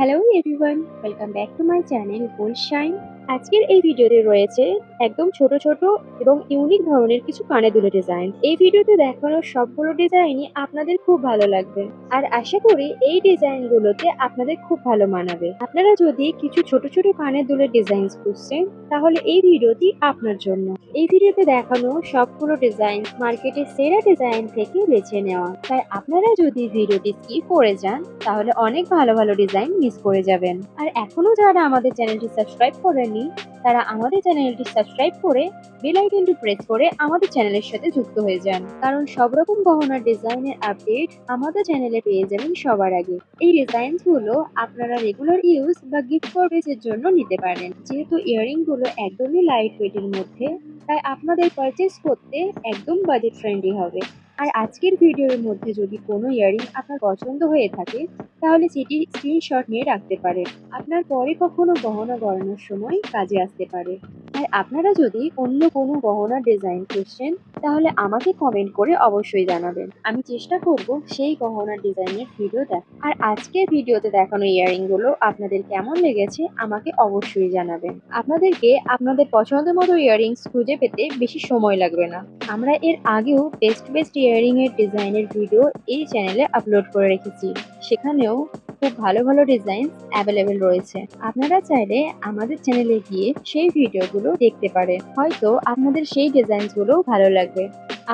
Hello everyone, welcome back to my channel gold shine. আজকের এই ভিডিওতে রয়েছে একদম ছোট ছোট এবং ইউনিক ধরনের কিছু কানের দুলের ডিজাইন। এই ভিডিওতে দেখানো সবগুলো ডিজাইনই আপনাদের খুব ভালো লাগবে, আর আশা করি এই ডিজাইনগুলোতে আপনাদের খুব ভালো মানাবে। আপনারা যদি কিছু ছোট ছোট কানের দুলের ডিজাইন খুঁজছেন, তাহলে এই ভিডিওটি আপনার জন্য। এই ভিডিওতে দেখানো সবগুলো ডিজাইন মার্কেটের সেরা ডিজাইন থেকে বেছে নেওয়া, তাই আপনারা যদি ভিডিওটি স্কিপ করে যান তাহলে অনেক ভালো ভালো ডিজাইন মিস করে যাবেন। আর এখনো যারা আমাদের চ্যানেলটি সাবস্ক্রাইব করেননি, তারা আমাদের চ্যানেলটি সাবস্ক্রাইব করে বেল আইকনটি প্রেস করে আমাদের চ্যানেলের সাথে যুক্ত হয়ে যান, কারণ সব রকম গহনার ডিজাইনের আপডেট আমাদের চ্যানেলে পেয়ে যাবেন সবার আগে। এই ডিজাইনগুলো আপনারা রেগুলার ইউজ বা গিফট পারপাসের জন্য নিতে পারেন। যেহেতু ইয়াররিং গুলো একদমই লাইট ওয়েটের মধ্যে, তাই আপনাদের পারচেস করতে একদম বাজেট ফ্রেন্ডলি হবে। আর আজকের ভিডিওর মধ্যে যদি কোনো ইয়াররিং আপনার পছন্দ হয়ে থাকে, তাহলে সেটির স্ক্রিনশট নিয়ে রাখতে পারেন। আপনার পরে কখনো গহনা গড়ানোর সময় কাজে আসতে পারে। আর আপনারা যদি অন্য কোনো গহনার ডিজাইন খুঁজছেন, তাহলে আমাকে কমেন্ট করে অবশ্যই জানাবেন। আমি চেষ্টা করব সেই গহনার ডিজাইনের ভিডিও দেখা। আর আজকের ভিডিওতে দেখানো ইয়াররিংগুলো আপনাদের কেমন লেগেছে আমাকে অবশ্যই জানাবেন। আপনাদেরকে আপনাদের পছন্দ মতো ইয়াররিংস খুঁজে পেতে বেশি সময় লাগবে না। আমরা এর আগেও বেস্ট ইয়াররিং এর ডিজাইনের ভিডিও এই চ্যানেলে আপলোড করে রেখেছি, সেখানেও খুব ভালো ভালো ডিজাইন অ্যাভেলেবেল রয়েছে। আপনারা চাইলে আমাদের চ্যানেলে গিয়ে সেই ভিডিওগুলো দেখতে পারেন, হয়তো আপনাদের সেই ডিজাইনগুলো ভালো লাগবে।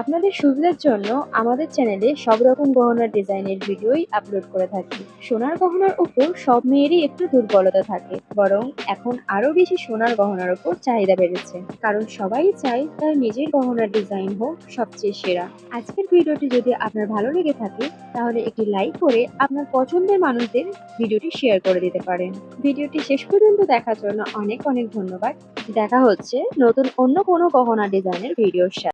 আপনাদের সুবিধার জন্য আমাদের চ্যানেলে সব রকম গহনার ডিজাইনের ভিডিওই আপলোড করে থাকি। সোনার গহনার উপর সব মেয়েরই একটু দুর্বলতা থাকে, বরং এখন আরো বেশি সোনার গহনার উপর চাহিদা বেড়েছে, কারণ সবাই চায় তার নিজের গহনার ডিজাইন হোক সবচেয়ে সেরা। আজকের ভিডিওটি যদি আপনার ভালো লেগে থাকে, তাহলে একটি লাইক করে আপনার পছন্দের মানুষদের ভিডিওটি শেয়ার করে দিতে পারেন। ভিডিওটি শেষ পর্যন্ত দেখার জন্য অনেক অনেক ধন্যবাদ। দেখা হচ্ছে নতুন অন্য কোনো গহনা ডিজাইনের ভিডিওর সাথে।